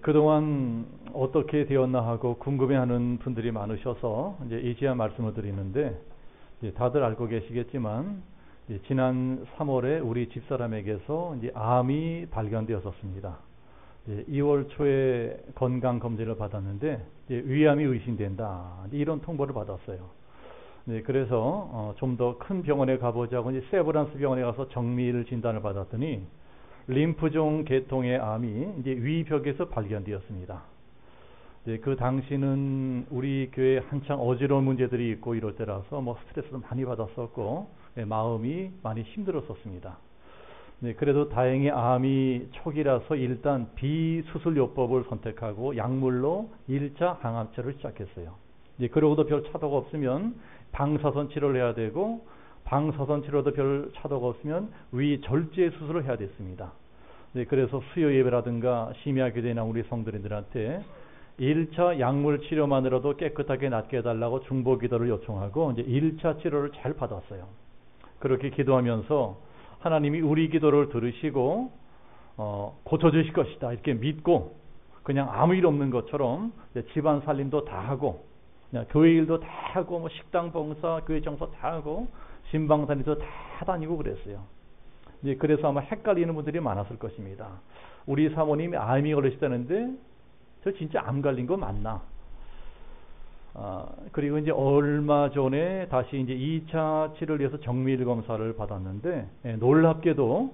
그동안 어떻게 되었나 하고 궁금해하는 분들이 많으셔서 이제야 말씀을 드리는데, 다들 알고 계시겠지만 지난 3월에 우리 집사람에게서 암이 발견되었었습니다. 2월 초에 건강 검진을 받았는데 위암이 의심된다, 이런 통보를 받았어요. 그래서 좀 더 큰 병원에 가보자고 세브란스 병원에 가서 정밀 진단을 받았더니 림프종 계통의 암이 위벽에서 발견되었습니다. 그 당시는 우리 교회에 한창 어지러운 문제들이 있고 이럴 때라서 스트레스도 많이 받았었고 마음이 많이 힘들었었습니다. 그래도 다행히 암이 초기라서 일단 비수술요법을 선택하고 약물로 1차 항암치료를 시작했어요. 그러고도 별 차도가 없으면 방사선 치료를 해야 되고, 방사선 치료도 별 차도가 없으면 위 절제 수술을 해야 됐습니다. 그래서 수요 예배라든가 심야기도나 우리 성도님들한테 1차 약물 치료만으로도 깨끗하게 낫게 해달라고 중보기도를 요청하고 1차 치료를 잘 받았어요. 그렇게 기도하면서 하나님이 우리 기도를 들으시고 고쳐주실 것이다 이렇게 믿고, 그냥 아무 일 없는 것처럼 집안 살림도 다 하고, 교회 일도 다 하고, 식당 봉사, 교회 청소 다 하고, 신방 다니도 다 다니고 그랬어요. 그래서 아마 헷갈리는 분들이 많았을 것입니다. 우리 사모님이 암이 걸리시다는데 저 진짜 암 걸린 거 맞나? 그리고 얼마 전에 다시 2차 치료를 위해서 정밀 검사를 받았는데 놀랍게도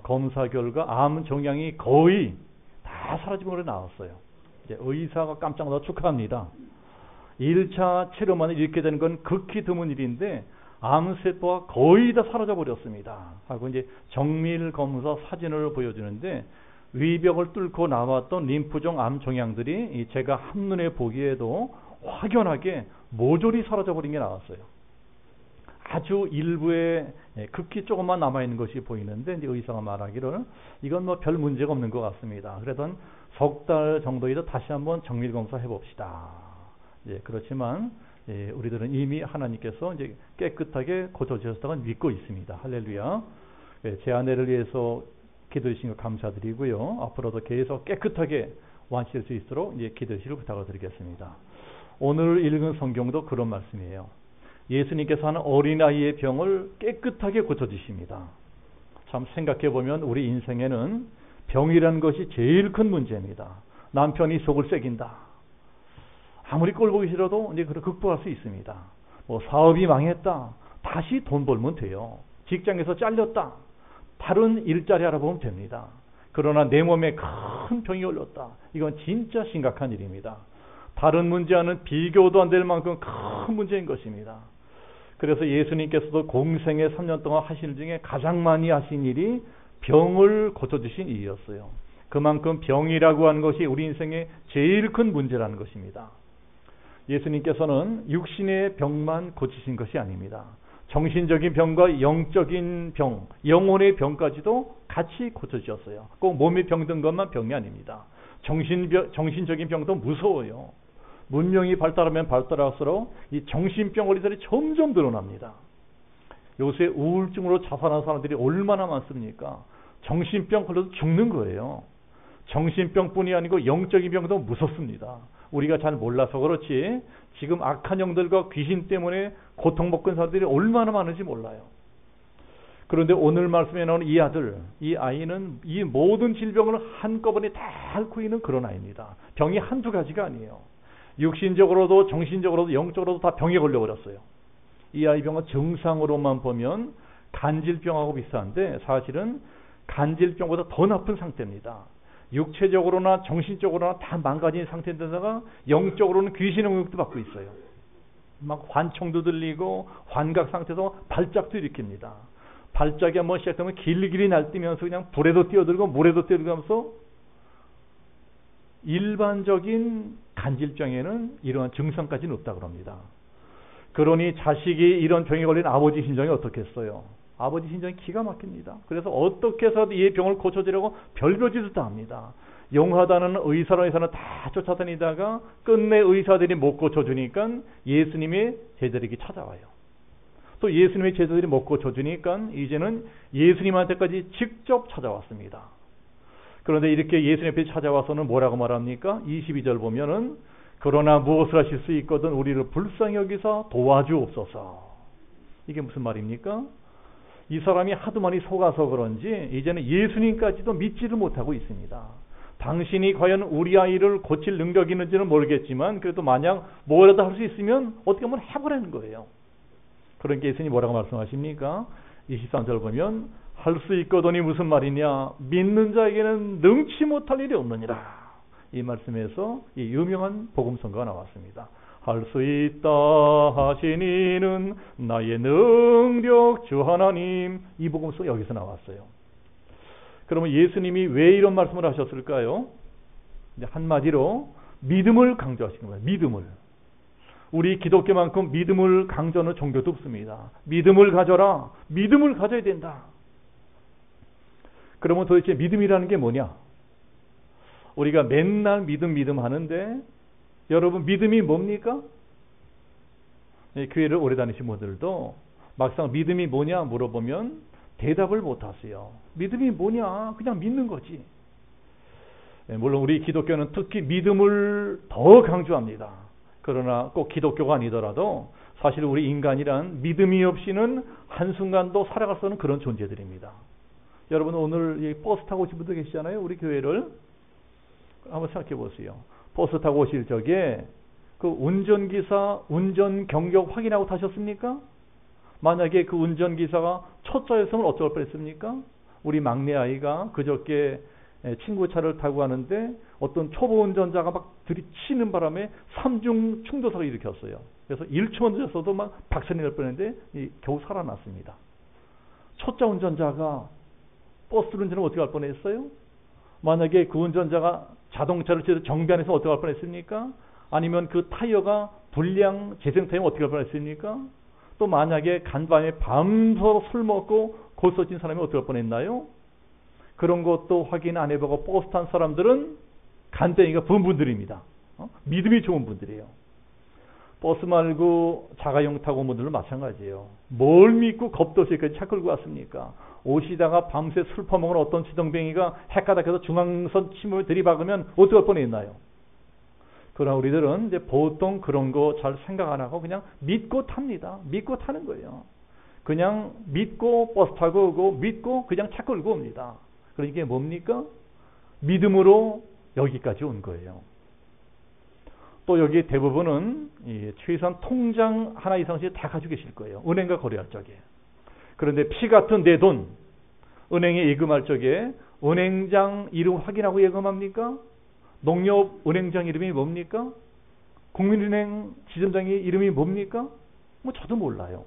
검사 결과 암 종양이 거의 다 사라진 걸로 나왔어요. 의사가 깜짝 놀라 축하합니다. 1차 치료만 이렇게 되는 건 극히 드문 일인데 암세포가 거의 다 사라져 버렸습니다 하고 정밀 검사 사진을 보여주는데, 위벽을 뚫고 나왔던 림프종 암 종양들이 제가 한눈에 보기에도 확연하게 모조리 사라져 버린 게 나왔어요. 아주 일부에 극히 조금만 남아있는 것이 보이는데 의사가 말하기를 이건 별 문제가 없는 것 같습니다. 그래도 석 달 정도에도 다시 한번 정밀 검사 해봅시다. 그렇지만 우리들은 이미 하나님께서 깨끗하게 고쳐주셨다고 믿고 있습니다. 할렐루야. 제 아내를 위해서 기도해 주신 것 감사드리고요. 앞으로도 계속 깨끗하게 완치할 수 있도록 기도해 주시길 부탁을 드리겠습니다. 오늘 읽은 성경도 그런 말씀이에요. 예수님께서 하는 어린아이의 병을 깨끗하게 고쳐주십니다. 참 생각해 보면 우리 인생에는 병이라는 것이 제일 큰 문제입니다. 남편이 속을 새긴다, 아무리 꼴보기 싫어도 그걸 극복할 수 있습니다. 사업이 망했다, 다시 돈 벌면 돼요. 직장에서 잘렸다, 다른 일자리 알아보면 됩니다. 그러나 내 몸에 큰 병이 걸렸다, 이건 진짜 심각한 일입니다. 다른 문제와는 비교도 안 될 만큼 큰 문제인 것입니다. 그래서 예수님께서도 공생애 3년 동안 하신 일 중에 가장 많이 하신 일이 병을 고쳐주신 일이었어요. 그만큼 병이라고 하는 것이 우리 인생의 제일 큰 문제라는 것입니다. 예수님께서는 육신의 병만 고치신 것이 아닙니다. 정신적인 병과 영적인 병, 영혼의 병까지도 같이 고쳐주셨어요. 꼭 몸이 병든 것만 병이 아닙니다. 정신적인 병도 무서워요. 문명이 발달하면 발달할수록 이 정신병 걸리들이 점점 늘어납니다. 요새 우울증으로 자살하는 사람들이 얼마나 많습니까? 정신병 걸려도 죽는 거예요. 정신병뿐이 아니고 영적인 병도 무섭습니다. 우리가 잘 몰라서 그렇지 지금 악한 영들과 귀신 때문에 고통받는 사람들이 얼마나 많은지 몰라요. 그런데 오늘 말씀에 나오는 이 아들, 이 아이는 이 모든 질병을 한꺼번에 다 앓고 있는 그런 아이입니다. 병이 한두 가지가 아니에요. 육신적으로도 정신적으로도 영적으로도 다 병에 걸려버렸어요. 이 아이 병은 증상으로만 보면 간질병하고 비슷한데 사실은 간질병보다 더 나쁜 상태입니다. 육체적으로나 정신적으로나 다 망가진 상태인데다가 영적으로는 귀신의 영역도 받고 있어요. 막 환청도 들리고 환각 상태에서 발작도 일으킵니다. 발작이 한번 시작되면 길길이 날뛰면서 그냥 불에도 뛰어들고 물에도 뛰어들고 하면서 일반적인 간질병에는 이러한 증상까지는 없다고 합니다. 그러니 자식이 이런 병에 걸린 아버지 심정이 어떻겠어요? 아버지 심정이 기가 막힙니다. 그래서 어떻게 해서도 이 병을 고쳐주려고 별별 짓을 다 합니다. 용하다는 의사는 다 쫓아다니다가 끝내 의사들이 못 고쳐주니까 예수님의 제자들에게 찾아와요. 또 예수님의 제자들이 못 고쳐주니까 이제는 예수님한테까지 직접 찾아왔습니다. 그런데 이렇게 예수님 앞에 찾아와서는 뭐라고 말합니까? 22절 보면은 그러나 무엇을 하실 수 있거든 우리를 불쌍히 여기서 도와주옵소서. 이게 무슨 말입니까? 이 사람이 하도 많이 속아서 그런지 이제는 예수님까지도 믿지를 못하고 있습니다. 당신이 과연 우리 아이를 고칠 능력이 있는지는 모르겠지만 그래도 만약 뭐라도 할 수 있으면 어떻게 한번 해보라는 거예요. 그러니까 예수님이 뭐라고 말씀하십니까? 23절 보면 할 수 있거든이 무슨 말이냐? 믿는 자에게는 능치 못할 일이 없느니라. 이 말씀에서 이 유명한 복음성가가 나왔습니다. 할 수 있다 하시니는 나의 능력 주 하나님. 이 복음성 여기서 나왔어요. 그러면 예수님이 왜 이런 말씀을 하셨을까요? 한마디로 믿음을 강조하시는 거예요. 믿음을. 우리 기독교만큼 믿음을 강조하는 종교도 없습니다. 믿음을 가져라. 믿음을 가져야 된다. 그러면 도대체 믿음이라는 게 뭐냐? 우리가 맨날 믿음 하는데 여러분 믿음이 뭡니까? 교회를 오래 다니신 분들도 막상 믿음이 뭐냐 물어보면 대답을 못하세요. 믿음이 뭐냐? 그냥 믿는 거지. 물론 우리 기독교는 특히 믿음을 더 강조합니다. 그러나 꼭 기독교가 아니더라도 사실 우리 인간이란 믿음이 없이는 한순간도 살아갈 수 없는 그런 존재들입니다. 여러분 오늘 버스 타고 오신 분들 계시잖아요. 우리 교회를 한번 생각해 보세요. 버스 타고 오실 적에 그 운전기사 운전 경력 확인하고 타셨습니까? 만약에 그 운전기사가 초짜였으면 어쩔 뻔했습니까? 우리 막내 아이가 그저께 친구 차를 타고 가는데 어떤 초보 운전자가 막 들이치는 바람에 3중 충돌사를 일으켰어요. 그래서 1초만 늦었어도 막 박살이 날 뻔했는데 겨우 살아났습니다. 초짜 운전자가 버스를 운전하면 어떻게 할 뻔했어요? 만약에 그 운전자가 자동차를 정비안해서 어떻게 할 뻔했습니까? 아니면 그 타이어가 불량 재생 타이어면 어떻게 할 뻔했습니까? 또 만약에 간밤에 밤새 술 먹고 골서진 사람이 어떻게 할 뻔했나요? 그런 것도 확인 안 해보고 버스 탄 사람들은 간땡이가 부은 분들입니다. 믿음이 좋은 분들이에요. 버스 말고 자가용 타고 온 분들은 마찬가지예요. 뭘 믿고 겁도 없이 차 끌고 왔습니까? 오시다가 밤새 술 퍼먹은 어떤 지덩뱅이가 헷가닥해서 중앙선 침을 들이박으면 어떻게 할 뻔했나요? 그러나 우리들은 이제 보통 그런 거 잘 생각 안 하고 그냥 믿고 탑니다. 믿고 타는 거예요. 그냥 믿고 버스 타고 오고 믿고 그냥 차 끌고 옵니다. 그러니까 이게 뭡니까? 믿음으로 여기까지 온 거예요. 또 여기 대부분은 최소한 통장 하나 이상씩 다 가지고 계실 거예요. 은행과 거래할 적에. 그런데 피 같은 내 돈 은행에 예금할 적에 은행장 이름 확인하고 예금합니까? 농협은행장 이름이 뭡니까? 국민은행 지점장의 이름이 뭡니까? 뭐 저도 몰라요.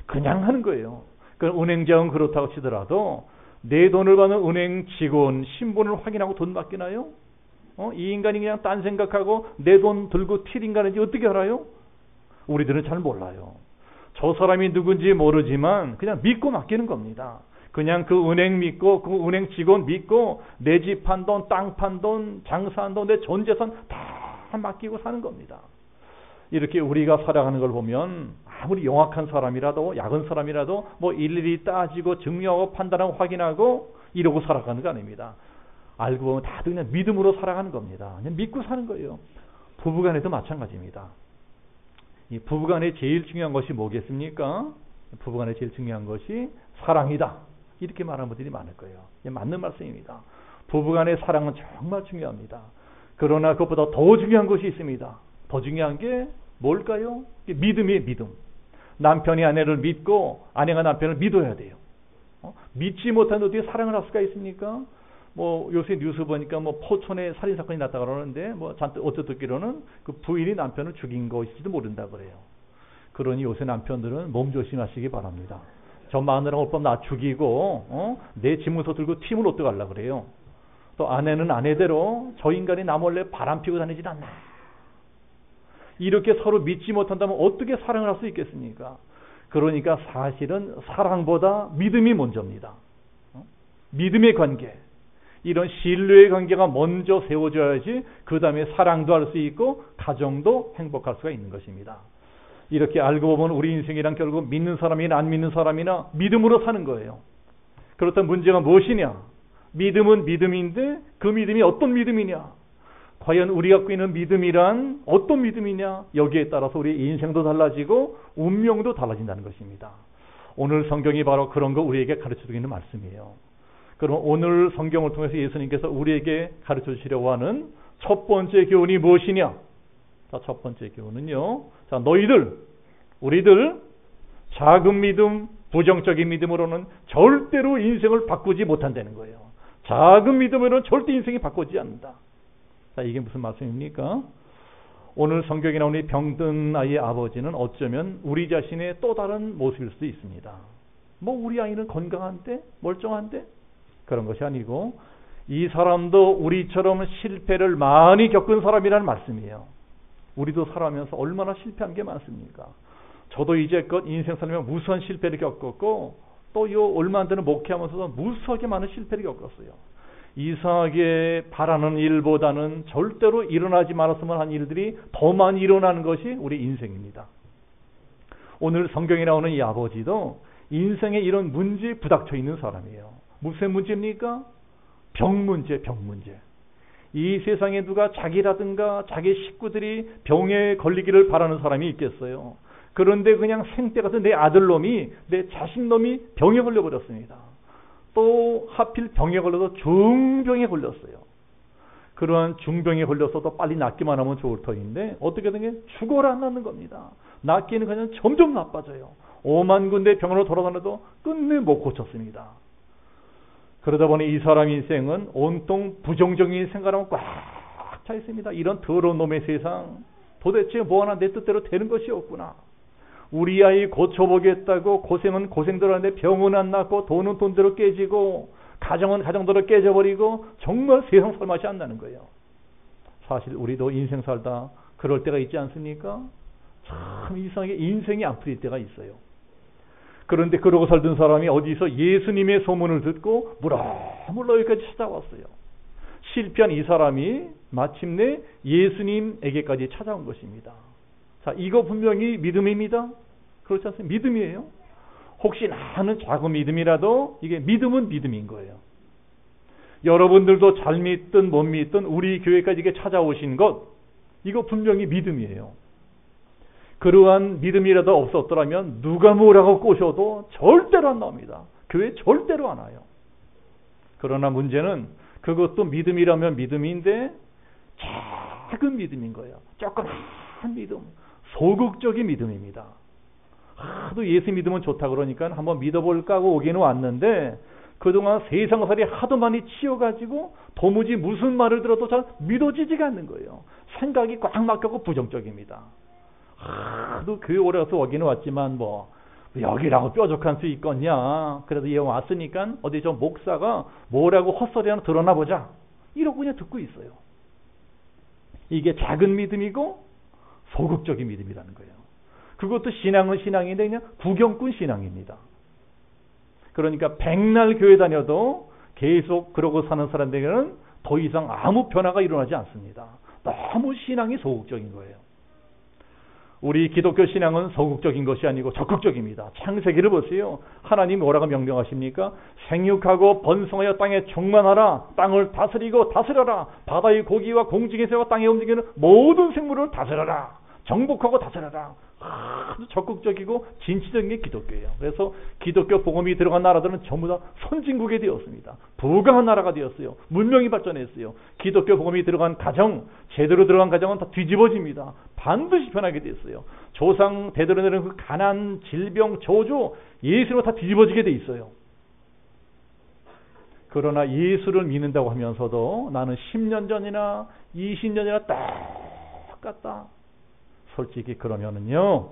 그냥 하는 거예요. 그럼 은행장은 그렇다고 치더라도 내 돈을 받는 은행 직원 신분을 확인하고 돈 맡기나요? 이 인간이 그냥 딴 생각하고 내 돈 들고 튈 인간인지 어떻게 알아요? 우리들은 잘 몰라요. 저 사람이 누군지 모르지만 그냥 믿고 맡기는 겁니다. 그냥 그 은행 믿고 그 은행 직원 믿고 내 집 판 돈, 땅 판 돈, 장사한 돈, 내 전 재산 다 맡기고 사는 겁니다. 이렇게 우리가 살아가는 걸 보면 아무리 영악한 사람이라도 약은 사람이라도 뭐 일일이 따지고 증명하고 판단하고 확인하고 이러고 살아가는 거 아닙니다. 알고 보면 다들 그냥 믿음으로 살아가는 겁니다. 그냥 믿고 사는 거예요. 부부간에도 마찬가지입니다. 이 부부간에 제일 중요한 것이 뭐겠습니까? 부부간에 제일 중요한 것이 사랑이다. 이렇게 말하는 분들이 많을 거예요. 맞는 말씀입니다. 부부간의 사랑은 정말 중요합니다. 그러나 그것보다 더 중요한 것이 있습니다. 더 중요한 게 뭘까요? 믿음이에요. 믿음. 남편이 아내를 믿고 아내가 남편을 믿어야 돼요. 믿지 못하는데 어떻게 사랑을 할 수가 있습니까? 뭐 요새 뉴스 보니까 뭐 포천에 살인 사건이 났다 그러는데 뭐 잔뜩 어쩌 듣기로는 그 부인이 남편을 죽인 것일지도 모른다 그래요. 그러니 요새 남편들은 몸 조심하시기 바랍니다. 저 마누라 올 밤 나 죽이고 내 지문서 들고 튀면 어떡하려고 그래요. 또 아내는 아내대로 저 인간이 나 몰래 바람 피고 다니진 않나. 이렇게 서로 믿지 못한다면 어떻게 사랑을 할 수 있겠습니까? 그러니까 사실은 사랑보다 믿음이 먼저입니다. 믿음의 관계. 이런 신뢰의 관계가 먼저 세워져야지 그 다음에 사랑도 할 수 있고 가정도 행복할 수가 있는 것입니다. 이렇게 알고 보면 우리 인생이란 결국 믿는 사람이나 안 믿는 사람이나 믿음으로 사는 거예요. 그렇다면 문제가 무엇이냐? 믿음은 믿음인데 그 믿음이 어떤 믿음이냐? 과연 우리가 갖고 있는 믿음이란 어떤 믿음이냐? 여기에 따라서 우리의 인생도 달라지고 운명도 달라진다는 것입니다. 오늘 성경이 바로 그런 거 우리에게 가르쳐주고 있는 말씀이에요. 그럼 오늘 성경을 통해서 예수님께서 우리에게 가르쳐 주시려고 하는 첫 번째 교훈이 무엇이냐? 자, 첫 번째 교훈은요. 자, 우리들 작은 믿음, 부정적인 믿음으로는 절대로 인생을 바꾸지 못한다는 거예요. 작은 믿음으로는 절대 인생이 바꾸지 않는다. 자, 이게 무슨 말씀입니까? 오늘 성경에 나오는 병든 아이의 아버지는 어쩌면 우리 자신의 또 다른 모습일 수도 있습니다. 뭐 우리 아이는 건강한데? 멀쩡한데? 그런 것이 아니고 이 사람도 우리처럼 실패를 많이 겪은 사람이라는 말씀이에요. 우리도 살아가면서 얼마나 실패한 게 많습니까? 저도 이제껏 인생 살면서 무수한 실패를 겪었고 또 요 얼마 안 되는 목회하면서도 무수하게 많은 실패를 겪었어요. 이상하게 바라는 일보다는 절대로 일어나지 말았으면 한 일들이 더 많이 일어나는 것이 우리 인생입니다. 오늘 성경에 나오는 이 아버지도 인생에 이런 문제에 부닥쳐 있는 사람이에요. 무슨 문제입니까? 병 문제. 이 세상에 누가 자기라든가 자기 식구들이 병에 걸리기를 바라는 사람이 있겠어요. 그런데 그냥 생때 같은 내 아들놈이, 내 자식놈이 병에 걸려버렸습니다. 또 하필 병에 걸려서 중병에 걸렸어요. 그러한 중병에 걸려서도 빨리 낫기만 하면 좋을 터인데 어떻게 된 게 죽어라 안 낫는 겁니다. 낫기는 그냥 점점 나빠져요. 5만 군데 병원으로 돌아다녀도 끝내 못 고쳤습니다. 그러다 보니 이 사람 인생은 온통 부정적인 생각하면 꽉 차 있습니다. 이런 더러운 놈의 세상, 도대체 뭐 하나 내 뜻대로 되는 것이 없구나. 우리 아이 고쳐보겠다고 고생은 고생대로 하는데 병은 안 낫고 돈은 돈대로 깨지고 가정은 가정대로 깨져버리고 정말 세상 살맛이 안 나는 거예요. 사실 우리도 인생 살다 그럴 때가 있지 않습니까? 참 이상하게 인생이 안 풀릴 때가 있어요. 그런데 그러고 살던 사람이 어디서 예수님의 소문을 듣고 물어물어 여기까지 찾아왔어요. 실패한 이 사람이 마침내 예수님에게까지 찾아온 것입니다. 자, 이거 분명히 믿음입니다. 그렇지 않습니까? 믿음이에요. 혹시 나는 작은 믿음이라도 이게 믿음은 믿음인 거예요. 여러분들도 잘 믿든 못 믿든 우리 교회까지 이게 찾아오신 것, 이거 분명히 믿음이에요. 그러한 믿음이라도 없었더라면 누가 뭐라고 꼬셔도 절대로 안 나옵니다. 교회 절대로 안 와요. 그러나 문제는 그것도 믿음이라면 믿음인데 작은 믿음인 거예요. 조그만 믿음, 소극적인 믿음입니다. 하도 예수 믿으면 좋다 그러니까 한번 믿어볼까 하고 오기는 왔는데 그동안 세상살이 하도 많이 치여가지고 도무지 무슨 말을 들어도 잘 믿어지지가 않는 거예요. 생각이 꽉 막혀고 부정적입니다. 하도 교회 오래 가서 오기는 왔지만 뭐 여기라고 뾰족한 수 있겠냐. 그래도 얘 왔으니까 어디 저 목사가 뭐라고 헛소리 하나 드러나 보자. 이러고 그냥 듣고 있어요. 이게 작은 믿음이고 소극적인 믿음이라는 거예요. 그것도 신앙은 신앙인데 그냥 구경꾼 신앙입니다. 그러니까 백날 교회 다녀도 계속 그러고 사는 사람들에게는 더 이상 아무 변화가 일어나지 않습니다. 너무 신앙이 소극적인 거예요. 우리 기독교 신앙은 소극적인 것이 아니고 적극적입니다. 창세기를 보세요. 하나님 뭐라고 명령하십니까? 생육하고 번성하여 땅에 충만하라. 땅을 다스리고 다스려라. 바다의 고기와 공중의 새와 땅에 움직이는 모든 생물을 다스려라. 정복하고 다스려라. 아주 적극적이고 진취적인 게 기독교예요. 그래서 기독교 복음이 들어간 나라들은 전부 다 선진국이 되었습니다. 부강한 나라가 되었어요. 문명이 발전했어요. 기독교 복음이 들어간 가정, 제대로 들어간 가정은 다 뒤집어집니다. 반드시 변하게 됐어요. 조상 대대로 내려온 그 가난, 질병, 저주, 예수로 다 뒤집어지게 돼 있어요. 그러나 예수를 믿는다고 하면서도 나는 10년 전이나 20년이나 똑같다. 솔직히 그러면은요,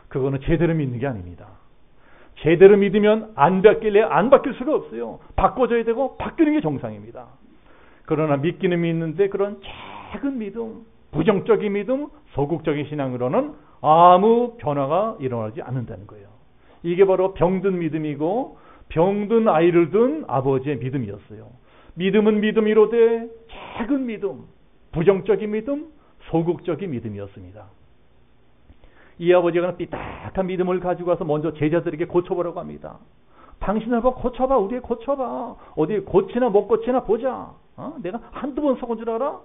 그거는 제대로 믿는 게 아닙니다. 제대로 믿으면 안 바뀔래 안 바뀔 수가 없어요. 바꿔줘야 되고 바뀌는 게 정상입니다. 그러나 믿기는 믿는데 그런 작은 믿음, 부정적인 믿음, 소극적인 신앙으로는 아무 변화가 일어나지 않는다는 거예요. 이게 바로 병든 믿음이고 병든 아이를 둔 아버지의 믿음이었어요. 믿음은 믿음이로되 작은 믿음, 부정적인 믿음, 소극적인 믿음이었습니다. 이 아버지가 삐딱한 믿음을 가지고 와서 먼저 제자들에게 고쳐보라고 합니다. 당신을 봐 고쳐봐. 우리 고쳐봐. 어디 고치나 못 고치나 보자. 내가 한두 번 속은 줄 알아?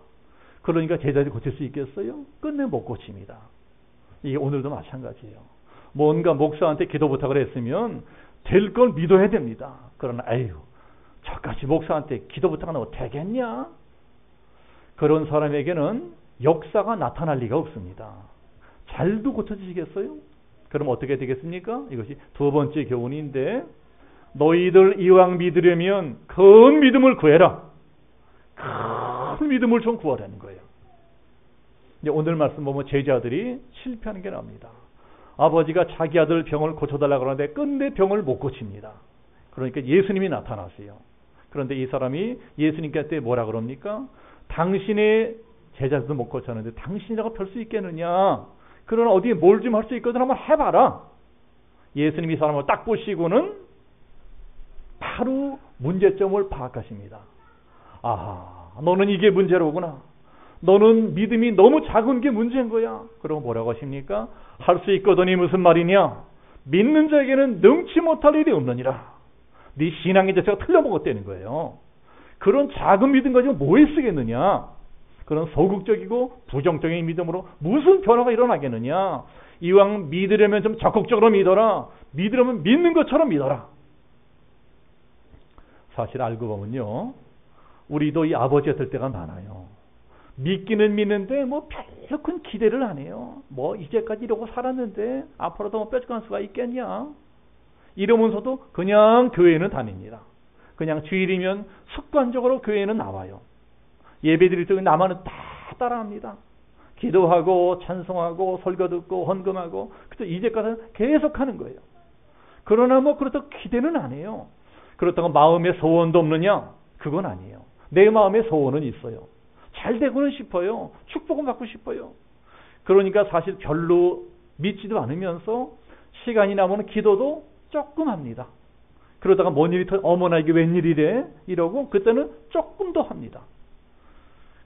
그러니까 제자들이 고칠 수 있겠어요? 끝내 못 고칩니다. 이게 오늘도 마찬가지예요. 뭔가 목사한테 기도 부탁을 했으면 될 걸 믿어야 됩니다. 그러나 저까지 목사한테 기도 부탁하는 거 되겠냐? 그런 사람에게는 역사가 나타날 리가 없습니다. 잘도 고쳐지시겠어요? 그럼 어떻게 되겠습니까? 이것이 두 번째 교훈인데, 너희들 이왕 믿으려면 큰 믿음을 구해라. 큰 믿음을 좀 구하라는 거예요. 이제 오늘 말씀 보면 제자들이 실패하는 게 나옵니다. 아버지가 자기 아들 병을 고쳐달라고 하는데 끝내 병을 못 고칩니다. 그러니까 예수님이 나타나세요. 그런데 이 사람이 예수님께 뭐라 그럽니까? 당신의 제자들도 못 고쳤는데 당신이라고 별 수 있겠느냐? 그러나 어디에 뭘 좀 할 수 있거든 한번 해봐라. 예수님이 이 사람을 딱 보시고는 바로 문제점을 파악하십니다. 너는 이게 문제로구나. 너는 믿음이 너무 작은 게 문제인 거야. 그럼 뭐라고 하십니까? 할 수 있거든이 무슨 말이냐? 믿는 자에게는 능치 못할 일이 없느니라. 네 신앙의 자체가 틀려먹었다는 거예요. 그런 작은 믿음 가지고 뭐에 쓰겠느냐? 그런 소극적이고 부정적인 믿음으로 무슨 변화가 일어나겠느냐? 이왕 믿으려면 좀 적극적으로 믿어라. 믿으려면 믿는 것처럼 믿어라. 사실 알고 보면요, 우리도 이 아버지가 될 때가 많아요. 믿기는 믿는데 별로 큰 기대를 안 해요. 이제까지 이러고 살았는데 앞으로도 뾰족한 수가 있겠냐? 이러면서도 그냥 교회는 다닙니다. 그냥 주일이면 습관적으로 교회는 나와요. 예배 드릴 때 나만은 다 따라합니다. 기도하고 찬송하고 설교 듣고 헌금하고 그래서 이제까지 계속 하는 거예요. 그러나 그렇다고 기대는 안 해요. 그렇다고 마음에 소원도 없느냐? 그건 아니에요. 내 마음에 소원은 있어요. 잘 되고는 싶어요. 축복은 받고 싶어요. 그러니까 사실 별로 믿지도 않으면서 시간이 나면 기도도 조금 합니다. 그러다가 뭔 일이 어머나 이게 웬일이래? 이러고 그때는 조금 더 합니다.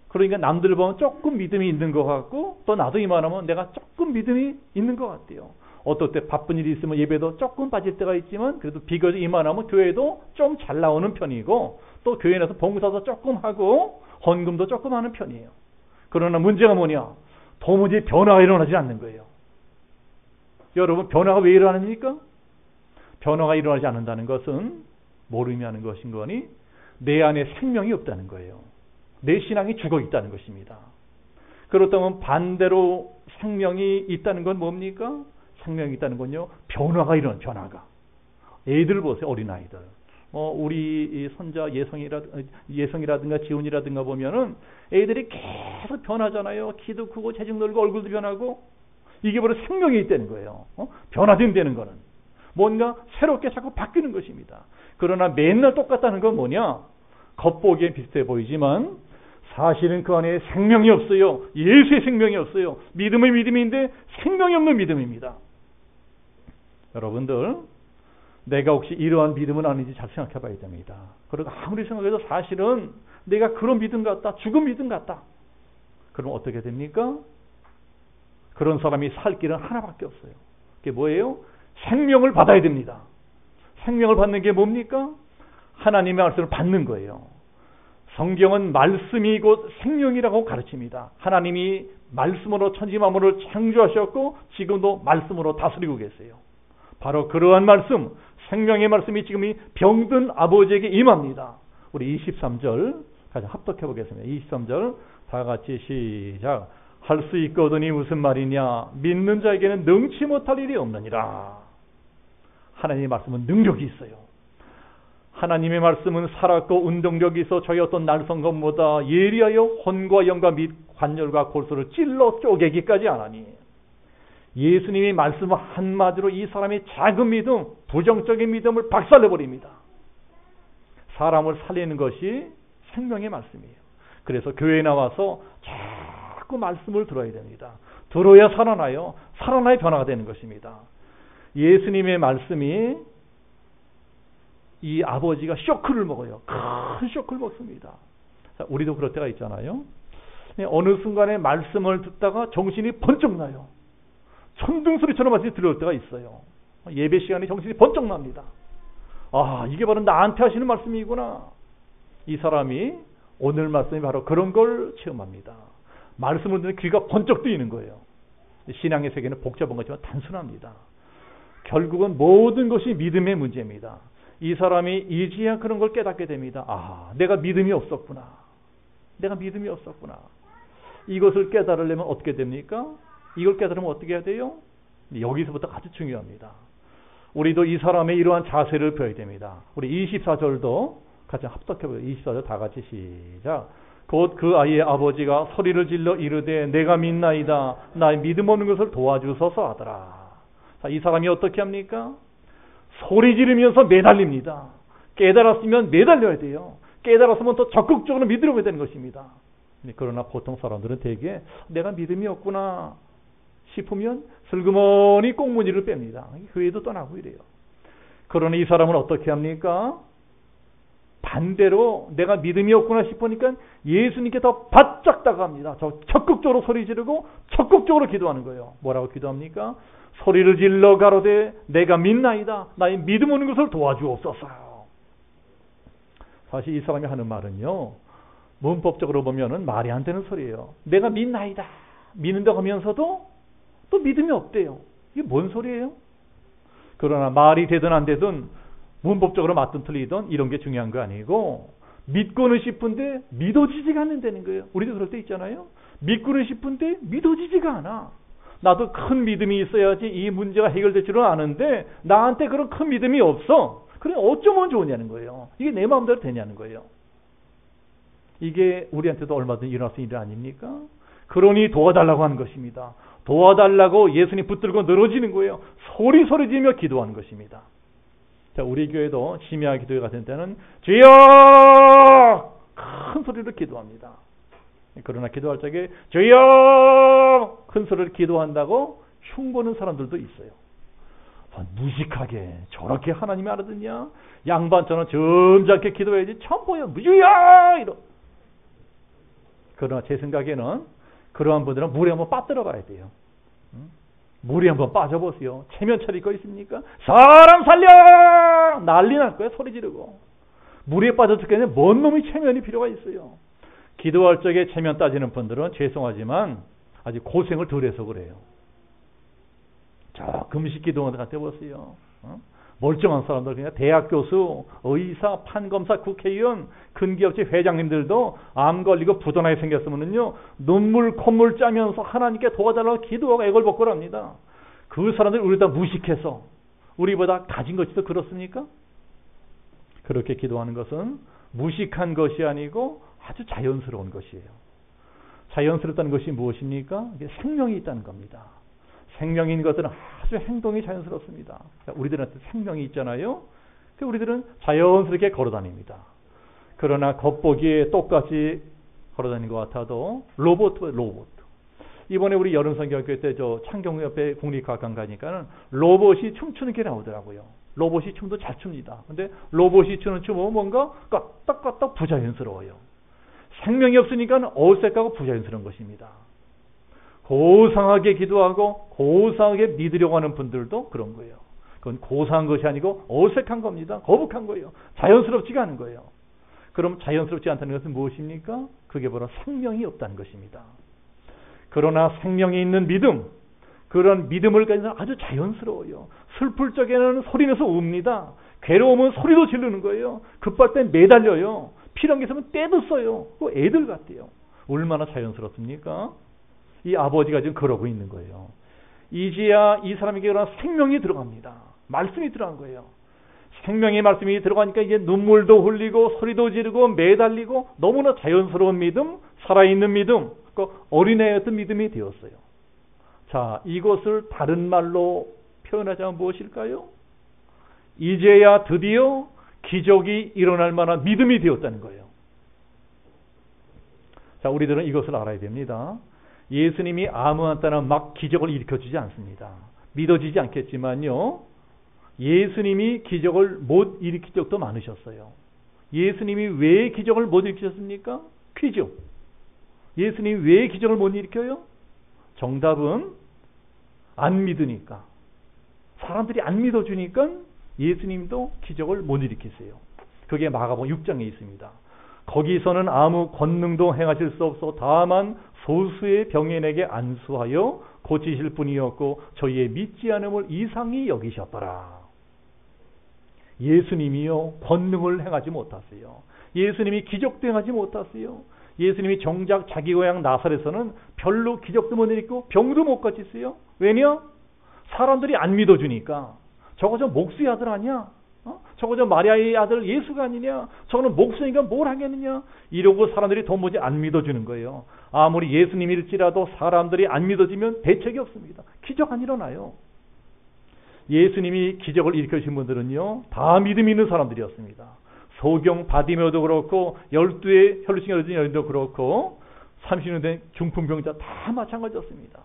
그러니까 남들 보면 조금 믿음이 있는 것 같고 또 나도 이만하면 내가 조금 믿음이 있는 것 같아요. 어떨 때 바쁜 일이 있으면 예배도 조금 빠질 때가 있지만 그래도 비교적 이만하면 교회도 좀 잘 나오는 편이고 또 교회 나서 봉사도 조금 하고 헌금도 조금 하는 편이에요. 그러나 문제가 뭐냐? 도무지 변화가 일어나지 않는 거예요. 여러분, 변화가 왜 일어납니까? 변화가 일어나지 않는다는 것은 뭘 의미하는 것인 거니? 내 안에 생명이 없다는 거예요. 내 신앙이 죽어 있다는 것입니다. 그렇다면 반대로 생명이 있다는 건 뭡니까? 생명이 있다는 건요, 변화가 일어나는 변화가. 애들 보세요, 어린아이들. 우리 선자 예성이라든가 지훈이라든가 보면은 애들이 계속 변하잖아요. 키도 크고 체중 늘고 얼굴도 변하고. 이게 바로 생명이 있다는 거예요. 변화된다는 거는 뭔가 새롭게 자꾸 바뀌는 것입니다. 그러나 맨날 똑같다는 건 뭐냐? 겉보기엔 비슷해 보이지만 사실은 그 안에 생명이 없어요. 예수의 생명이 없어요. 믿음의 믿음인데 생명이 없는 믿음입니다. 여러분들, 내가 혹시 이러한 믿음은 아닌지 잘 생각해 봐야 됩니다. 그리고 아무리 생각해도 사실은 내가 그런 믿음 같다, 죽은 믿음 같다. 그럼 어떻게 됩니까? 그런 사람이 살 길은 하나밖에 없어요. 그게 뭐예요? 생명을 받아야 됩니다. 생명을 받는 게 뭡니까? 하나님의 말씀을 받는 거예요. 성경은 말씀이 곧 생명이라고 가르칩니다. 하나님이 말씀으로 천지 만물을 창조하셨고 지금도 말씀으로 다스리고 계세요. 바로 그러한 말씀, 생명의 말씀이 지금 이 병든 아버지에게 임합니다. 우리 23절 같이 합독해 보겠습니다. 23절 다 같이 시작. 할 수 있거든이 무슨 말이냐? 믿는 자에게는 능치 못할 일이 없느니라. 하나님의 말씀은 능력이 있어요. 하나님의 말씀은 살았고 운동력이 있어 저희 어떤 날성검보다 예리하여 혼과 영과 및 관절과 골수를 찔러 쪼개기까지 하나니. 예수님이 말씀 한마디로 이 사람의 작은 믿음, 부정적인 믿음을 박살내버립니다. 사람을 살리는 것이 생명의 말씀이에요. 그래서 교회에 나와서 자꾸 말씀을 들어야 됩니다. 들어야 살아나요. 살아나야 변화가 되는 것입니다. 예수님의 말씀이 이 아버지가 쇼크를 먹어요. 큰 쇼크를 먹습니다. 자, 우리도 그럴 때가 있잖아요. 어느 순간에 말씀을 듣다가 정신이 번쩍 나요. 천둥소리처럼 마치 들려올 때가 있어요. 예배 시간에 정신이 번쩍 납니다. 아, 이게 바로 나한테 하시는 말씀이구나. 이 사람이 오늘 말씀이 바로 그런 걸 체험합니다. 말씀을 듣는 귀가 번쩍 뜨이는 거예요. 신앙의 세계는 복잡한 것이지만 단순합니다. 결국은 모든 것이 믿음의 문제입니다. 이 사람이 이제야 그런 걸 깨닫게 됩니다. 아, 내가 믿음이 없었구나. 내가 믿음이 없었구나. 이것을 깨달으려면 어떻게 됩니까? 이걸 깨달으면 어떻게 해야 돼요? 여기서부터 아주 중요합니다. 우리도 이 사람의 이러한 자세를 배워야 됩니다. 우리 24절도 같이 합독해보세요. 24절 다 같이 시작. 곧 그 아이의 아버지가 소리를 질러 이르되 내가 믿나이다. 나의 믿음 없는 것을 도와주소서 하더라. 자, 이 사람이 어떻게 합니까? 소리 지르면서 매달립니다. 깨달았으면 매달려야 돼요. 깨달았으면 더 적극적으로 믿으려고 되는 것입니다. 그러나 보통 사람들은 대개 내가 믿음이 없구나 싶으면 슬그머니 꽁무니를 뺍니다. 교회도 떠나고 이래요. 그러나 이 사람은 어떻게 합니까? 반대로 내가 믿음이 없구나 싶으니까 예수님께 더 바짝 다가갑니다. 적극적으로 소리 지르고 적극적으로 기도하는 거예요. 뭐라고 기도합니까? 소리를 질러 가로되 내가 믿나이다. 나의 믿음 없는 것을 도와주옵소서. 사실 이 사람이 하는 말은요, 문법적으로 보면은 말이 안 되는 소리예요. 내가 믿나이다. 믿는다고 하면서도 또 믿음이 없대요. 이게 뭔 소리예요? 그러나 말이 되든 안 되든 문법적으로 맞든 틀리든 이런 게 중요한 거 아니고, 믿고는 싶은데 믿어지지가 않는다는 거예요. 우리도 그럴 때 있잖아요. 믿고는 싶은데 믿어지지가 않아. 나도 큰 믿음이 있어야지 이 문제가 해결될 줄은 아는데 나한테 그런 큰 믿음이 없어. 그래 어쩌면 좋으냐는 거예요. 이게 내 마음대로 되냐는 거예요. 이게 우리한테도 얼마든지 일어날 수 있는 일 아닙니까? 그러니 도와달라고 하는 것입니다. 도와달라고 예수님 붙들고 늘어지는 거예요. 소리 지르며 기도하는 것입니다. 자, 우리 교회도 심야 기도회 같은 때는 주여! 큰 소리로 기도합니다. 그러나 기도할 적에 주여! 큰 소리로 기도한다고 흉보는 사람들도 있어요. 무식하게 저렇게 하나님이 알아듣냐? 양반처럼 점잖게 기도해야지 처음 보여 무주야! 이러. 그러나 제 생각에는 그러한 분들은 물에 한번 빠뜨려가야 돼요. 물에 한번 빠져보세요. 체면 차릴 거 있습니까? 사람 살려! 난리 날 거예요. 소리 지르고. 물에 빠져 죽겠네. 뭔 놈이 체면이 필요가 있어요. 기도할 적에 체면 따지는 분들은 죄송하지만 아직 고생을 덜 해서 그래요. 저 금식 기도원 같아 보세요. 멀쩡한 사람들, 그냥 대학 교수, 의사, 판검사, 국회의원, 근기업체 회장님들도 암 걸리고 부도나게 생겼으면요 눈물 콧물 짜면서 하나님께 도와달라고 기도하고 애걸복걸 합니다. 그 사람들 우리 다 무식해서 우리보다 가진 것이 더 그렇습니까? 그렇게 기도하는 것은 무식한 것이 아니고 아주 자연스러운 것이에요. 자연스럽다는 것이 무엇입니까? 이게 생명이 있다는 겁니다. 생명인 것들은 아주 행동이 자연스럽습니다. 우리들한테 생명이 있잖아요. 우리들은 자연스럽게 걸어다닙니다. 그러나 겉보기에 똑같이 걸어다니는 것 같아도 로봇. 이번에 우리 여름성경학교 때 저 창경협회 국립과학관 가니까는 로봇이 춤추는 게 나오더라고요. 로봇이 춤도 잘 춥니다. 근데 로봇이 추는 춤은 뭔가 까딱까딱 부자연스러워요. 생명이 없으니까 어색하고 부자연스러운 것입니다. 고상하게 기도하고 고상하게 믿으려고 하는 분들도 그런 거예요. 그건 고상한 것이 아니고 어색한 겁니다. 거북한 거예요. 자연스럽지가 않은 거예요. 그럼 자연스럽지 않다는 것은 무엇입니까? 그게 바로 생명이 없다는 것입니다. 그러나 생명이 있는 믿음, 그런 믿음을 가진 사람은 아주 자연스러워요. 슬플 적에는 소리내서 웁니다. 괴로우면 소리도 지르는 거예요. 급할 땐 매달려요. 필요한 게 있으면 떼도 써요. 애들 같대요. 얼마나 자연스럽습니까? 이 아버지가 지금 그러고 있는 거예요. 이제야 이 사람에게 일어난 생명이 들어갑니다. 말씀이 들어간 거예요. 생명의 말씀이 들어가니까 이제 눈물도 흘리고 소리도 지르고 매달리고 너무나 자연스러운 믿음, 살아있는 믿음, 그 어린애 같은 믿음이 되었어요. 자, 이것을 다른 말로 표현하자면 무엇일까요? 이제야 드디어 기적이 일어날 만한 믿음이 되었다는 거예요. 자, 우리들은 이것을 알아야 됩니다. 예수님이 아무한테나 막 기적을 일으켜주지 않습니다. 믿어지지 않겠지만요, 예수님이 기적을 못 일으킨 적도 많으셨어요. 예수님이 왜 기적을 못 일으키셨습니까? 퀴즈. 예수님이 왜 기적을 못 일으켜요? 정답은 안 믿으니까. 사람들이 안 믿어주니까 예수님도 기적을 못 일으키세요. 그게 마가복음 6장에 있습니다. 거기서는 아무 권능도 행하실 수 없어 다만 소수의 병인에게 안수하여 고치실 뿐이었고 저희의 믿지 않음을 이상히 여기셨더라. 예수님이요 권능을 행하지 못하세요. 예수님이 기적도 행하지 못하세요. 예수님이 정작 자기 고향 나사렛에서는 별로 기적도 못 일으키고 병도 못 고치세요. 왜냐? 사람들이 안 믿어주니까. 저거 저 목수의 아들 아니야? 저거 저 마리아의 아들 예수가 아니냐? 저거는 목수니까 뭘 하겠느냐? 이러고 사람들이 도무지 안 믿어주는 거예요. 아무리 예수님일지라도 사람들이 안 믿어지면 대책이 없습니다. 기적 안 일어나요. 예수님이 기적을 일으키신 분들은요 다 믿음이 있는 사람들이었습니다. 소경 바디메오도 그렇고 12의 혈루증에 걸린 여인도 그렇고 30년 된 중풍병자 다 마찬가지였습니다.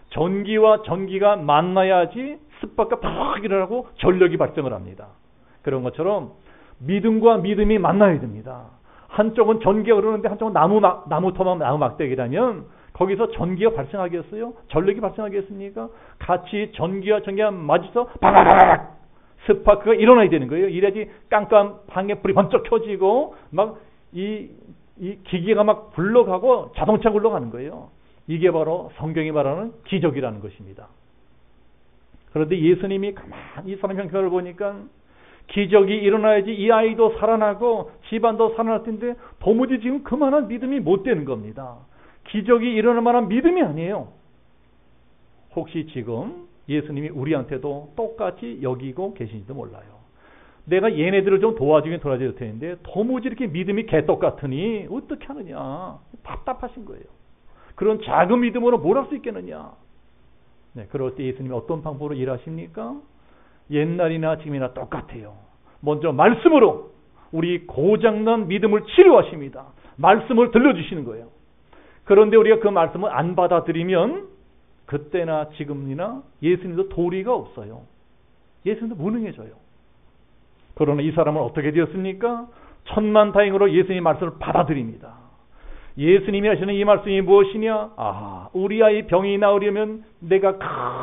전기와 전기가 만나야지 습박과 팍 일어나고 전력이 발생을 합니다. 그런 것처럼 믿음과 믿음이 만나야 됩니다. 한쪽은 전기가 흐르는데 한쪽은 나무터만 나무 막대기라면 거기서 전기가 발생하겠어요? 전력이 발생하겠습니까? 같이 전기와 전기가 맞아서 바바바박 스파크가 일어나야 되는 거예요. 이래야지 깜깜 방에 불이 번쩍 켜지고 막 이 기계가 막 굴러가고 자동차 굴러가는 거예요. 이게 바로 성경이 말하는 기적이라는 것입니다. 그런데 예수님이 가만히 이 사람 형편을 보니까 기적이 일어나야지 이 아이도 살아나고 집안도 살아날 텐데 도무지 지금 그만한 믿음이 못 되는 겁니다. 기적이 일어날 만한 믿음이 아니에요. 혹시 지금 예수님이 우리한테도 똑같이 여기고 계신지도 몰라요. 내가 얘네들을 좀 도와주긴 도와줘야 되는데 도무지 이렇게 믿음이 개떡 같으니 어떻게 하느냐. 답답하신 거예요. 그런 작은 믿음으로 뭘 할 수 있겠느냐. 네, 그럴 때 예수님이 어떤 방법으로 일하십니까? 옛날이나 지금이나 똑같아요. 먼저 말씀으로 우리 고장난 믿음을 치료하십니다. 말씀을 들려주시는 거예요. 그런데 우리가 그 말씀을 안 받아들이면 그때나 지금이나 예수님도 도리가 없어요. 예수님도 무능해져요. 그러나 이 사람은 어떻게 되었습니까? 천만다행으로 예수님의 말씀을 받아들입니다. 예수님이 하시는 이 말씀이 무엇이냐? 우리 아이 병이 나으려면 내가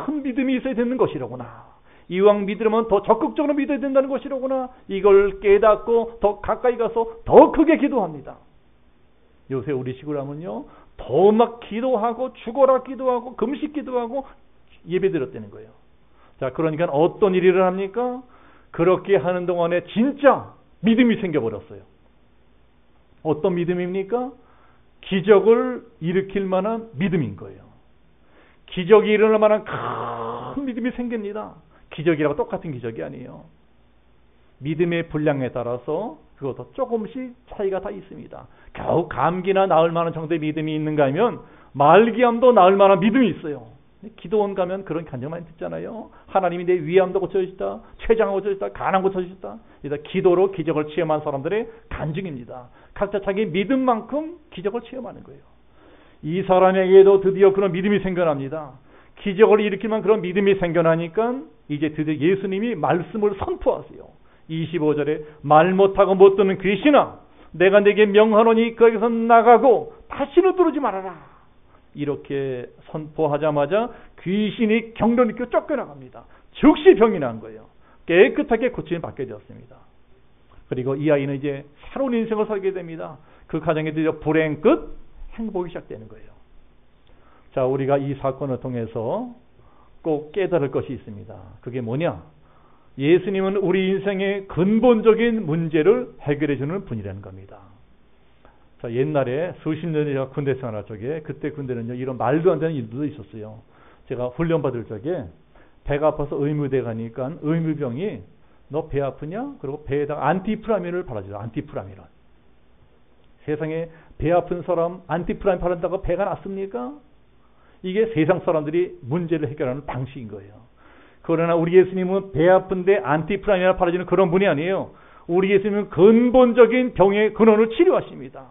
큰 믿음이 있어야 되는 것이로구나. 이왕 믿으려면 더 적극적으로 믿어야 된다는 것이로구나. 이걸 깨닫고 더 가까이 가서 더 크게 기도합니다. 요새 우리 시골 하면요 더 막 기도하고 죽어라 기도하고 금식 기도하고 예배 드렸다는 거예요. 자, 그러니까 어떤 일이 일어납니까? 그렇게 하는 동안에 진짜 믿음이 생겨버렸어요. 어떤 믿음입니까? 기적을 일으킬 만한 믿음인 거예요. 기적이 일어날 만한 큰 믿음이 생깁니다. 기적이라고 똑같은 기적이 아니에요. 믿음의 분량에 따라서 그것도 조금씩 차이가 다 있습니다. 겨우 감기나 나을 만한 정도의 믿음이 있는가 하면 말기암도 나을 만한 믿음이 있어요. 기도원 가면 그런 간증 많이 듣잖아요. 하나님이 내 위암도 고쳐주셨다. 췌장을 고쳐주셨다. 간암 고쳐주셨다. 기도로 기적을 체험한 사람들의 간증입니다. 각자 자기 믿음만큼 기적을 체험하는 거예요. 이 사람에게도 드디어 그런 믿음이 생겨납니다. 기적을 일으키면 그런 믿음이 생겨나니까 이제 드디어 예수님이 말씀을 선포하세요. 25절에 말 못하고 못 듣는 귀신아 내가 내게 명하노니 거기서 나가고 다시는 들어오지 말아라. 이렇게 선포하자마자 귀신이 경련 있게 쫓겨나갑니다. 즉시 병이 난 거예요. 깨끗하게 고침을 받게 되었습니다. 그리고 이 아이는 이제 새로운 인생을 살게 됩니다. 그 가정에 드디어 불행 끝 행복이 시작되는 거예요. 자, 우리가 이 사건을 통해서 꼭 깨달을 것이 있습니다. 그게 뭐냐? 예수님은 우리 인생의 근본적인 문제를 해결해 주는 분이라는 겁니다. 자, 옛날에 수십 년에 제가 군대 생활할 적에 그때 군대는요 이런 말도 안 되는 일도 있었어요. 제가 훈련 받을 적에 배가 아파서 의무대 가니까 의무병이 너 배 아프냐? 그리고 배에다가 안티프라민을 발라줘요. 안티프라민을. 세상에 배 아픈 사람 안티프라민 바른다고 배가 낫습니까? 이게 세상 사람들이 문제를 해결하는 방식인 거예요. 그러나 우리 예수님은 배 아픈데 안티프라민을 바라주는 그런 분이 아니에요. 우리 예수님은 근본적인 병의 근원을 치료하십니다.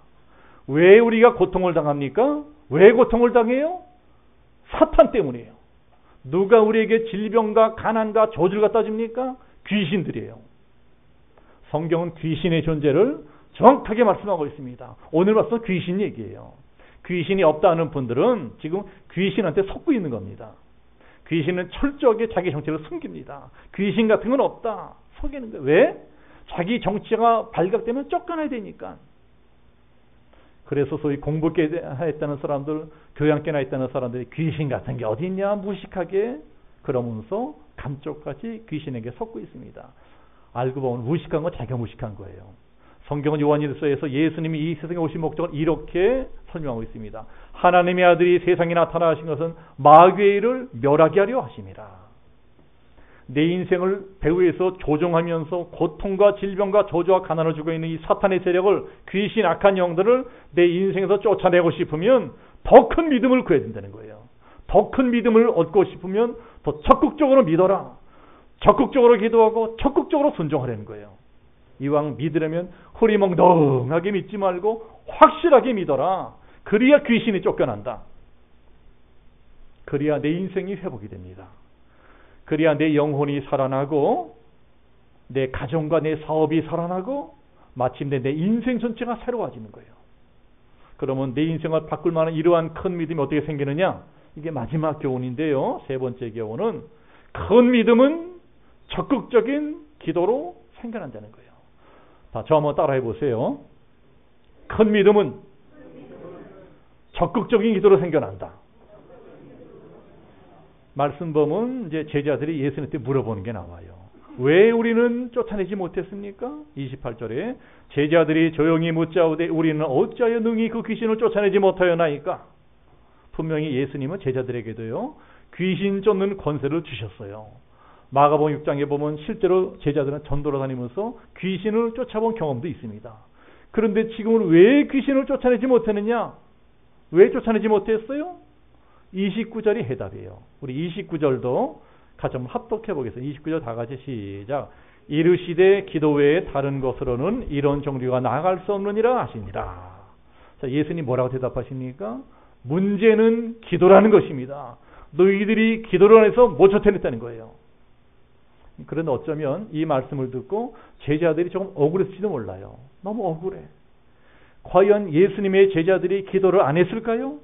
왜 우리가 고통을 당합니까? 왜 고통을 당해요? 사탄 때문이에요. 누가 우리에게 질병과 가난과 저주를 갖다 줍니까? 귀신들이에요. 성경은 귀신의 존재를 정확하게 말씀하고 있습니다. 오늘 말씀 귀신 얘기예요. 귀신이 없다는 분들은 지금 귀신한테 속고 있는 겁니다. 귀신은 철저하게 자기 정체를 숨깁니다. 귀신 같은 건 없다. 속이는 거예요. 왜? 자기 정체가 발각되면 쫓겨나야 되니까. 그래서 소위 공부께 했다는 사람들, 교양께나 했다는 사람들이 귀신 같은 게 어디 있냐 무식하게 그러면서 감쪽같이 귀신에게 속고 있습니다. 알고 보면 무식한 건 자기가 무식한 거예요. 성경은 요한일서에서 예수님이 이 세상에 오신 목적을 이렇게 설명하고 있습니다. 하나님의 아들이 세상에 나타나신 것은 마귀의 일을 멸하게 하려 하심이라. 내 인생을 배후에서 조종하면서 고통과 질병과 저주와 가난을 주고 있는 이 사탄의 세력을, 귀신 악한 영들을 내 인생에서 쫓아내고 싶으면 더 큰 믿음을 구해야 된다는 거예요. 더 큰 믿음을 얻고 싶으면 더 적극적으로 믿어라. 적극적으로 기도하고 적극적으로 순종하라는 거예요. 이왕 믿으려면 흐리멍덩하게 믿지 말고 확실하게 믿어라. 그래야 귀신이 쫓겨난다. 그래야 내 인생이 회복이 됩니다. 그래야 내 영혼이 살아나고 내 가정과 내 사업이 살아나고 마침내 내 인생 전체가 새로워지는 거예요. 그러면 내 인생을 바꿀 만한 이러한 큰 믿음이 어떻게 생기느냐? 이게 마지막 교훈인데요. 세 번째 교훈은 큰 믿음은 적극적인 기도로 생겨난다는 거예요. 저 한번 따라해 보세요. 큰 믿음은 적극적인 기도로 생겨난다. 말씀 보면 이제 제자들이 예수님한테 물어보는 게 나와요. 왜 우리는 쫓아내지 못했습니까? 28절에 제자들이 조용히 묻자오되 우리는 어찌하여 능히 그 귀신을 쫓아내지 못하였나이까? 분명히 예수님은 제자들에게도요 귀신 쫓는 권세를 주셨어요. 마가복음 6장에 보면 실제로 제자들은 전도로 다니면서 귀신을 쫓아본 경험도 있습니다. 그런데 지금은 왜 귀신을 쫓아내지 못했느냐? 왜 쫓아내지 못했어요? 29절이 해답이에요. 우리 29절도 같이 한번 합독해 보겠습니다. 29절 다 같이 시작. 이르시되 기도 외에 다른 것으로는 이런 종류가 나아갈 수 없느니라 하시니라. 자, 예수님 뭐라고 대답하십니까? 문제는 기도라는 것입니다. 너희들이 기도를 안 해서 못 쫓아냈다는 거예요. 그런데 어쩌면 이 말씀을 듣고 제자들이 조금 억울했을지도 몰라요. 너무 억울해. 과연 예수님의 제자들이 기도를 안 했을까요?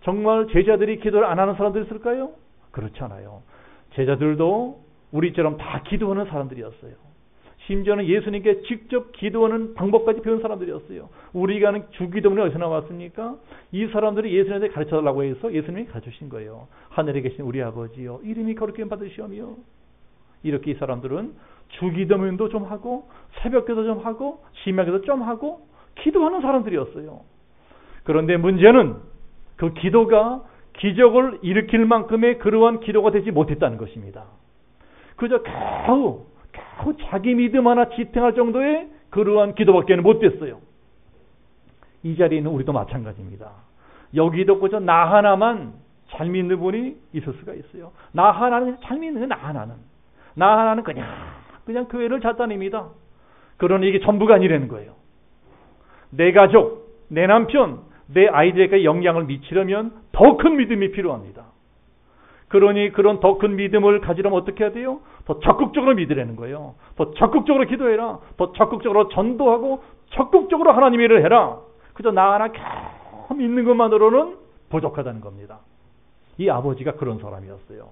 정말 제자들이 기도를 안 하는 사람들이 있을까요? 그렇지 않아요. 제자들도 우리처럼 다 기도하는 사람들이었어요. 심지어는 예수님께 직접 기도하는 방법까지 배운 사람들이었어요. 우리가 하는 주기도문이 어디서 나왔습니까? 이 사람들이 예수님한테 가르쳐달라고 해서 예수님이 가르쳐주신 거예요. 하늘에 계신 우리 아버지요 이름이 거룩히 받으시오며. 이렇게 이 사람들은 주기도문도 좀 하고 새벽기도 좀 하고 심야기도 좀 하고 기도하는 사람들이었어요. 그런데 문제는 그 기도가 기적을 일으킬 만큼의 그러한 기도가 되지 못했다는 것입니다. 그저 겨우 자기 믿음 하나 지탱할 정도의 그러한 기도밖에 못 됐어요. 이 자리에 있는 우리도 마찬가지입니다. 여기도 그저 나 하나만 잘 믿는 분이 있을 수가 있어요. 나 하나는 잘 믿는 게 나 하나는 그냥 교회를 잘 다닙니다. 그러니 이게 전부가 아니라는 거예요. 내 가족, 내 남편, 내 아이들에게 영향을 미치려면 더 큰 믿음이 필요합니다. 그러니 그런 더 큰 믿음을 가지려면 어떻게 해야 돼요? 더 적극적으로 믿으라는 거예요. 더 적극적으로 기도해라. 더 적극적으로 전도하고 적극적으로 하나님의 일을 해라. 그저 나 하나 겨우 믿는 것만으로는 부족하다는 겁니다. 이 아버지가 그런 사람이었어요.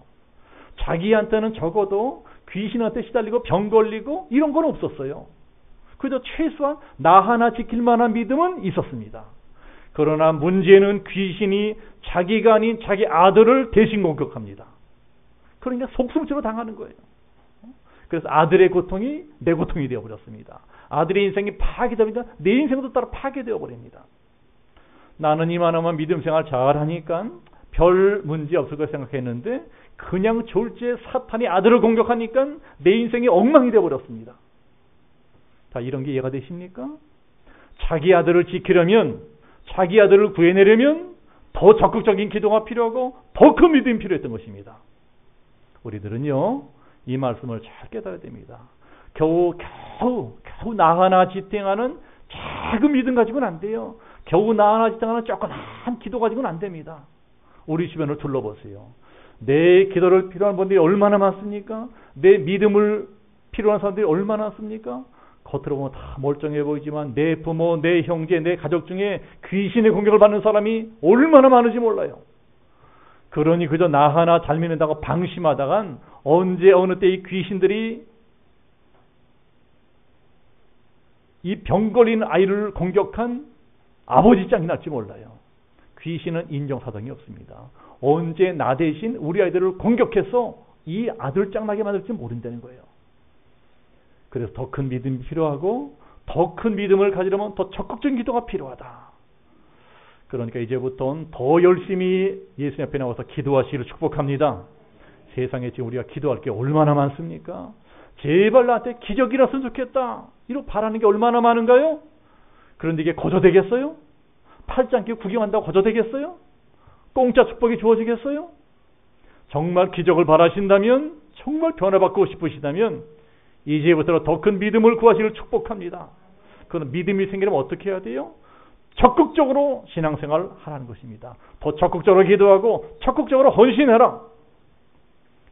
자기한테는 적어도 귀신한테 시달리고 병 걸리고 이런 건 없었어요. 그저 최소한 나 하나 지킬 만한 믿음은 있었습니다. 그러나 문제는 귀신이 자기가 아닌 자기 아들을 대신 공격합니다. 그러니까 속수무책으로 당하는 거예요. 그래서 아들의 고통이 내 고통이 되어버렸습니다. 아들의 인생이 파괴됩니다. 내 인생도 따라 파괴되어 버립니다. 나는 이만하면 믿음 생활 잘하니까 별 문제 없을 거 생각했는데 그냥 졸지에 사탄이 아들을 공격하니까 내 인생이 엉망이 되어버렸습니다. 자, 이런 게 이해가 되십니까? 자기 아들을 지키려면, 자기 아들을 구해내려면 더 적극적인 기도가 필요하고 더 큰 믿음이 필요했던 것입니다. 우리들은요, 이 말씀을 잘 깨달아야 됩니다. 겨우 나 하나 지탱하는 작은 믿음 가지고는 안 돼요. 겨우 나 하나 지탱하는 조그만 기도 가지고는 안 됩니다. 우리 주변을 둘러보세요. 내 기도를 필요한 분들이 얼마나 많습니까? 내 믿음을 필요한 사람들이 얼마나 많습니까? 겉으로 보면 다 멀쩡해 보이지만 내 부모, 내 형제, 내 가족 중에 귀신의 공격을 받는 사람이 얼마나 많은지 몰라요. 그러니 그저 나 하나 잘 믿는다고 방심하다간 언제 어느 때 이 귀신들이 이 병 걸린 아이를 공격한 아버지 짱이 날지 몰라요. 귀신은 인정사정이 없습니다. 언제 나 대신 우리 아이들을 공격해서 이 아들 짱나게 만들지 모른다는 거예요. 그래서 더 큰 믿음이 필요하고 더 큰 믿음을 가지려면 더 적극적인 기도가 필요하다. 그러니까 이제부터는 더 열심히 예수님 앞에 나와서 기도하시기를 축복합니다. 세상에 지금 우리가 기도할 게 얼마나 많습니까? 제발 나한테 기적이 일어났으면 좋겠다. 이렇게 바라는 게 얼마나 많은가요? 그런데 이게 거저되겠어요? 팔짱 끼고 구경한다고 거저되겠어요? 공짜 축복이 주어지겠어요? 정말 기적을 바라신다면, 정말 변화받고 싶으시다면 이제부터 더 큰 믿음을 구하시기를 축복합니다. 그런 믿음이 생기려면 어떻게 해야 돼요? 적극적으로 신앙생활을 하라는 것입니다. 더 적극적으로 기도하고 적극적으로 헌신해라.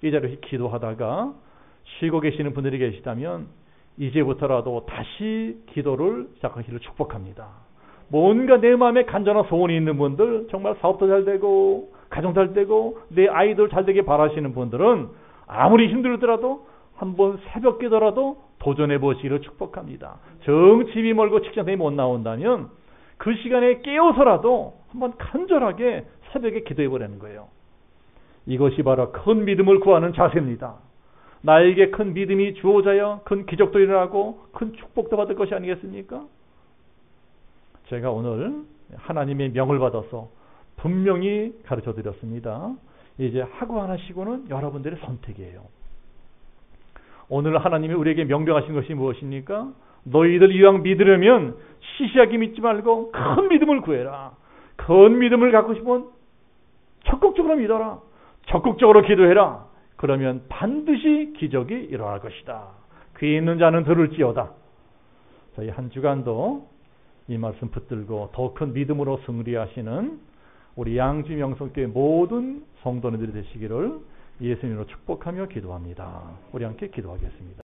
이 자리에서 기도하다가 쉬고 계시는 분들이 계시다면 이제부터라도 다시 기도를 시작하시기를 축복합니다. 뭔가 내 마음에 간절한 소원이 있는 분들, 정말 사업도 잘 되고 가정 잘 되고 내 아이들 잘 되게 바라시는 분들은 아무리 힘들더라도 한번 새벽 기도라도 도전해 보시기를 축복합니다. 정 집이 멀고 직장에 못 나온다면 그 시간에 깨어서라도 한번 간절하게 새벽에 기도해 보라는 거예요. 이것이 바로 큰 믿음을 구하는 자세입니다. 나에게 큰 믿음이 주어져야 큰 기적도 일어나고 큰 축복도 받을 것이 아니겠습니까? 제가 오늘 하나님의 명을 받아서 분명히 가르쳐 드렸습니다. 이제 하고 안 하시고는 여러분들의 선택이에요. 오늘 하나님이 우리에게 명령하신 것이 무엇입니까? 너희들 이왕 믿으려면 시시하게 믿지 말고 큰 믿음을 구해라. 큰 믿음을 갖고 싶으면 적극적으로 믿어라. 적극적으로 기도해라. 그러면 반드시 기적이 일어날 것이다. 귀 있는 자는 들을지어다. 저희 한 주간도 이 말씀 붙들고 더 큰 믿음으로 승리하시는 우리 양주 명성교회 모든 성도님들이 되시기를 예수님으로 축복하며 기도합니다. 우리 함께 기도하겠습니다.